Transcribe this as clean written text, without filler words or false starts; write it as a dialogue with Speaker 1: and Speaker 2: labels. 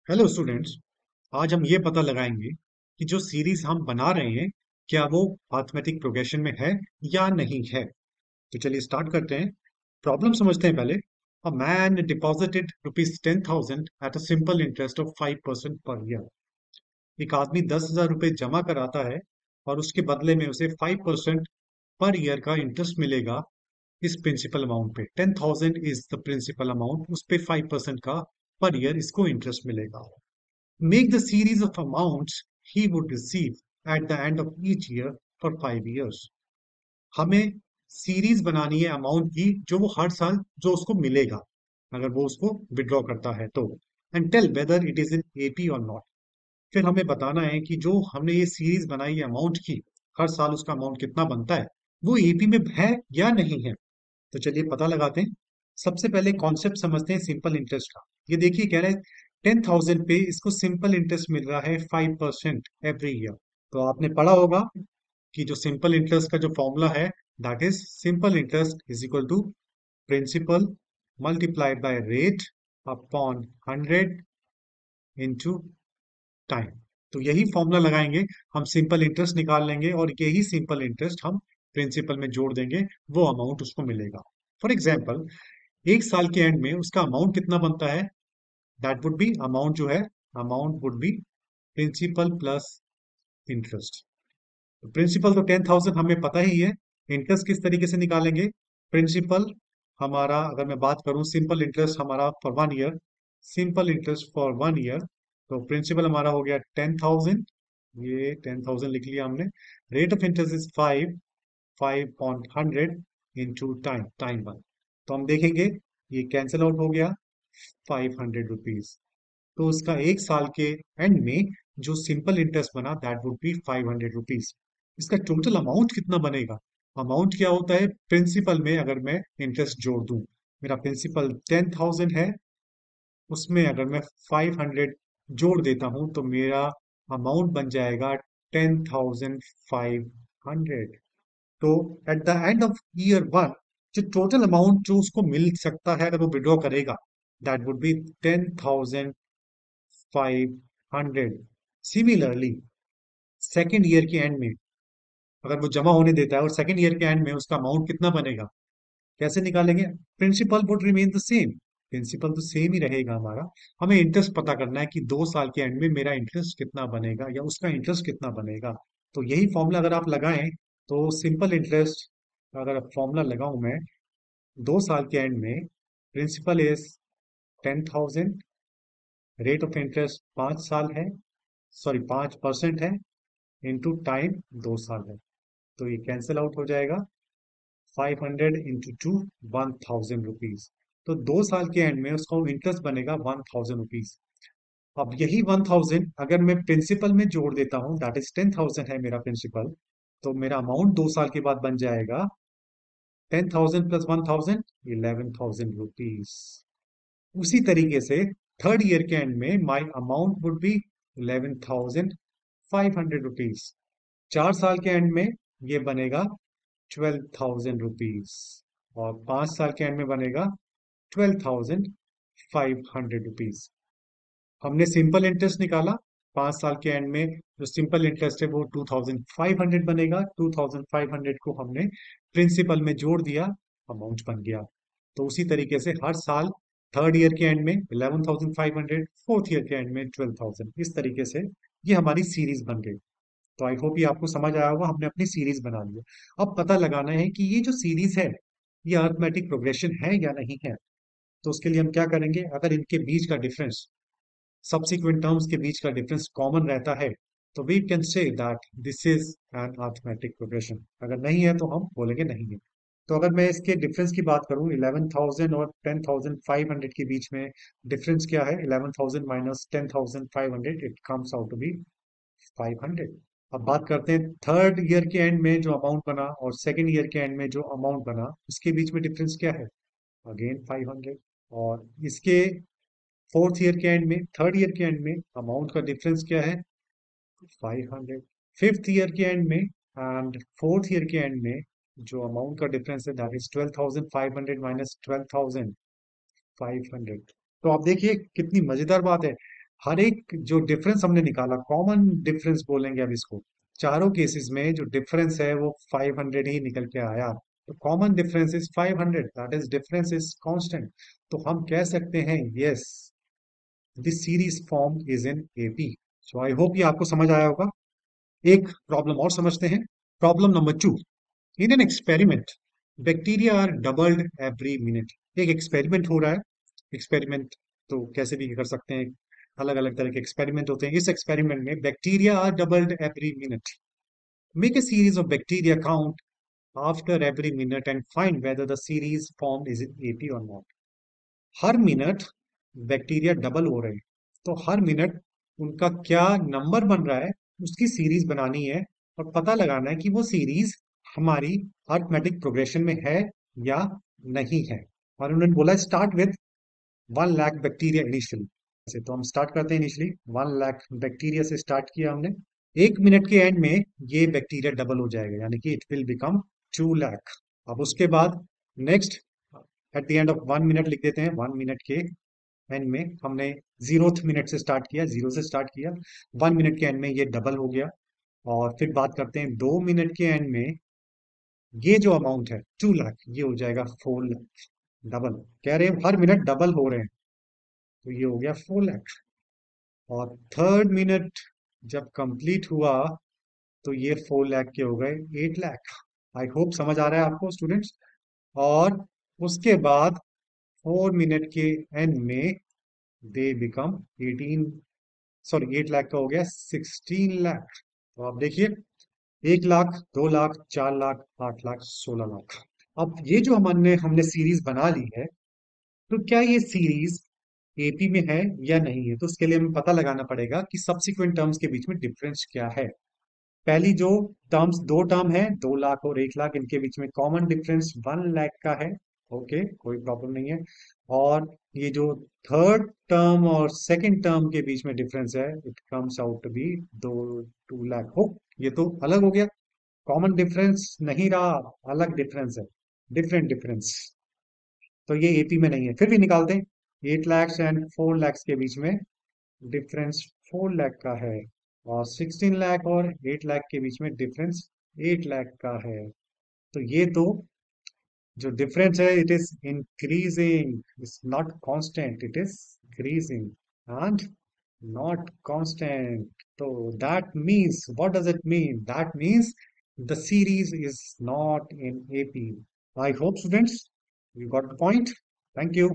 Speaker 1: Hello students. आज हम ये पता लगाएंगे कि जो सीरीज हम बना रहे हैं क्या वो अरिथमेटिक प्रोग्रेशन में है या नहीं है। तो चलिए स्टार्ट करते हैं। प्रॉब्लम समझते हैं पहले। A man deposited ₹10,000 at a simple interest of 5% per year. एक आदमी 10,000 रुपये जमा कराता है और उसके बदले में उसे 5% पर ईयर का इंटरेस्ट मिलेगा। इस प्रिंसिपल अमाउंट पे 10,000 इज द प्रिंसिपल अमाउंट, उस पे 5% का पर ईयर इसको इंटरेस्ट मिलेगा। Make the series of amounts he would receive at the end of each year for 5 years. हमें सीरीज बनानी है अमाउंट की जो वो हर साल जो उसको मिलेगा अगर वो उसको विड्रॉ करता है तो। And tell whether it is in AP और नॉट। फिर हमें बताना है कि जो हमने ये सीरीज बनाई है अमाउंट की, हर साल उसका अमाउंट कितना बनता है, वो एपी में है या नहीं है। तो चलिए पता लगाते हैं। सबसे पहले कॉन्सेप्ट समझते हैं सिंपल इंटरेस्ट का। ये देखिए कह रहे हैं 10,000 पे इसको सिंपल इंटरेस्ट मिल रहा है 5% एवरी ईयर। तो आपने पढ़ा होगा कि जो सिंपल इंटरेस्ट का जो फॉर्मूला है, that is simple interest is equal to principal multiplied by rate upon 100 into time. तो यही फॉर्मूला लगाएंगे, हम सिंपल इंटरेस्ट निकाल लेंगे और यही सिंपल इंटरेस्ट हम प्रिंसिपल में जोड़ देंगे, वो अमाउंट उसको मिलेगा। फॉर एग्जाम्पल, एक साल के एंड में उसका अमाउंट कितना बनता है, दैट वुड बी अमाउंट जो है, amount would be principal plus interest. Principal तो 10,000 हमें पता ही है। इंटरेस्ट किस तरीके से निकालेंगे? प्रिंसिपल हमारा, अगर मैं बात करूं सिंपल इंटरेस्ट हमारा for 1 year, simple interest for 1 year, तो प्रिंसिपल हमारा हो गया 10,000। ये 10,000 लिख लिया हमने। Rate of interest is 5 into time, time one. तो हम देखेंगे ये कैंसिल आउट हो गया, 500 रुपीज। तो उसका एक साल के एंड में जो सिंपल इंटरेस्ट बना दैट वुड बी 500 रुपीज। इसका टोटल अमाउंट कितना बनेगा? अमाउंट क्या होता है प्रिंसिपल में, अगर मैं इंटरेस्ट जोड़ दूं, मेरा प्रिंसिपल 10,000 है, उसमें अगर मैं 500 जोड़ देता हूं तो मेरा अमाउंट बन जाएगा 10,500। तो at the end of year one जो टोटल अमाउंट जो उसको मिल सकता है अगर वो विड्रॉ करेगा, that would be 10,500। Similarly second year के एंड में अगर वो जमा होने देता है और सेकेंड ईयर के एंड में उसका अमाउंट कितना बनेगा, कैसे निकालेंगे? Principal would remain the same, principal तो सेम ही रहेगा हमारा। हमें इंटरेस्ट पता करना है कि 2 साल के एंड में मेरा इंटरेस्ट कितना बनेगा या उसका इंटरेस्ट कितना बनेगा। तो यही फॉर्मूला अगर आप लगाएं तो सिंपल इंटरेस्ट, अगर फॉर्मूला लगाऊं मैं, 2 साल के एंड में principal is 10,000, rate of interest 5 साल है, सॉरी 5% है, इंटू टाइम 2 साल है। तो ये कैंसिल आउट हो जाएगा, 500 इंटू 1,000 रुपीज। तो 2 साल के एंड में उसका इंटरेस्ट बनेगा 1,000 रुपीज। अब यही 1,000 अगर मैं प्रिंसिपल में जोड़ देता हूं, दैट इज 10,000 है मेरा प्रिंसिपल, तो मेरा अमाउंट 2 साल के बाद बन जाएगा 10,000 प्लस 1,000, 11,000 रुपीज। उसी तरीके से थर्ड ईयर के एंड में माई अमाउंट वुड बी 11,500 रुपीज। 4 साल के एंड में ये बनेगा 12,000 रुपीज और 5 साल के एंड में बनेगा 12,500 रुपीज। हमने सिंपल इंटरेस्ट निकाला, 5 साल के एंड में जो सिंपल इंटरेस्ट है वो 2,500 बनेगा। 2,500 को हमने प्रिंसिपल में जोड़ दिया, अमाउंट बन गया। तो उसी तरीके से हर साल थर्ड ईयर के एंड में 11,500, फोर्थ ईयर के एंड में 12,000, इस तरीके से ये हमारी सीरीज बन गई। तो आई होप ये आपको समझ आया होगा, हमने अपनी सीरीज बना ली है। अब पता लगाना है कि ये जो सीरीज है ये अरिथमेटिक प्रोग्रेशन है या नहीं है। तो उसके लिए हम क्या करेंगे, अगर इनके बीच का डिफरेंस, सब्सिक्वेंट टर्म्स के बीच का डिफरेंस कॉमन रहता है, तो we can say that this is an arithmetic progression. अगर नहीं है तो हम बोलेंगे नहीं है। तो अगर मैं इसके डिफरेंस की बात करूं, 11,000 और 10,500 के बीच में डिफरेंस क्या है? 11,000 minus 10,500, it comes out to be 500। अब बात करते हैं थर्ड ईयर के एंड में जो अमाउंट बना और सेकेंड ईयर के एंड में जो अमाउंट बना, उसके बीच में डिफरेंस क्या है? अगेन 500। और इसके फोर्थ ईयर के एंड में, थर्ड ईयर के एंड में अमाउंट का डिफरेंस क्या है? 500। फिफ्थ ईयर के एंड में एंड फोर्थ ईयर के एंड में जो अमाउंट का डिफरेंस है दैट इज 12,500 माइनस 12,500। तो आप देखिए कितनी मजेदार बात है। हर एक जो डिफरेंस हमने निकाला, कॉमन डिफरेंस बोलेंगे अब इसको, चारों केसेस में जो डिफरेंस है वो 500 ही निकल के आया। तो common difference is 500, that is difference is constant. तो हम कह सकते हैं yes, this series form is in AP. So I hope ये आपको समझ आया होगा। एक प्रॉब्लम और समझते हैं। Problem number 2। In an experiment bacteria are doubled every minute. एक एक्सपेरिमेंट हो रहा है। एक्सपेरिमेंट तो कैसे भी कर सकते हैं, अलग अलग तरह के एक्सपेरिमेंट होते हैं। इस एक्सपेरिमेंट में bacteria are doubled every minute. Make a series of bacteria count after every minute and find whether the series form is in AP और नॉट। हर मिनट बैक्टीरिया डबल हो रहे हैं, तो हर मिनट उनका क्या नंबर बन रहा है उसकी सीरीज बनानी है, और पता लगाना है कि वो सीरीज हमारी अरिथमेटिक प्रोग्रेशन में है या नहीं है। और उन्होंने बोला start with 1 lakh bacteria initially. से तो हम स्टार्ट करते हैं इनिशियली 1 लाख बैक्टीरिया से स्टार्ट किया हमने। 1 मिनट के एंड में ये बैक्टीरिया डबल हो जाएगा, यानी कि इट विल बिकम 2 लाख। अब उसके बाद next at the end of 1 minute लिख देते हैं। 1 मिनट के एंड में हमने 0th मिनट से स्टार्ट किया, 0 से स्टार्ट किया। 1 मिनट के एंड में ये डबल हो गया। और फिर बात करते हैं 2 मिनट के एंड में, ये जो अमाउंट है 2 लाख, ये हो जाएगा 4 लाख। डबल कह रहे हैं, हर मिनट डबल हो रहे हैं, तो ये हो गया 4 लाख। और 3rd मिनट जब कंप्लीट हुआ तो ये 4 लाख के हो गए 8 लाख। आई होप समझ आ रहा है आपको स्टूडेंट्स। और उसके बाद 4 मिनट के एंड में दे बिकम 18, सॉरी 8 लाख का हो गया 16 लाख। तो आप देखिए, 1 लाख, 2 लाख, 4 लाख, 8 लाख, 16 लाख। अब ये जो हमने हमने सीरीज बना ली है, तो क्या ये सीरीज एपी में है या नहीं है? तो उसके लिए हमें पता लगाना पड़ेगा कि सब्सिक्वेंट टर्म्स के बीच में डिफरेंस क्या है। पहली जो टर्म्स, दो टर्म है, 2 लाख और 1 लाख, इनके बीच में कॉमन डिफरेंस 1 लाख का है। ओके, कोई प्रॉब्लम नहीं है। और ये जो थर्ड टर्म और सेकंड टर्म के बीच में डिफरेंस है, it comes out to be दो 2 लाख हो। ये तो अलग हो गया, कॉमन डिफरेंस नहीं रहा, अलग डिफरेंस है, डिफरेंट डिफरेंस। तो ये एपी में नहीं है, फिर भी निकालते हैं। 8 लैक्स एंड 4 लैक्स के बीच में डिफरेंस 4 लाख का है, और 16 लाख और 8 लाख के बीच में डिफरेंस 8 लाख का है। तो ये तो जो डिफरेंस है it is increasing, it's not constant, it is increasing and not constant. तो that means, what does it mean? That means the series is not in AP. I hope students you got the point. Thank you.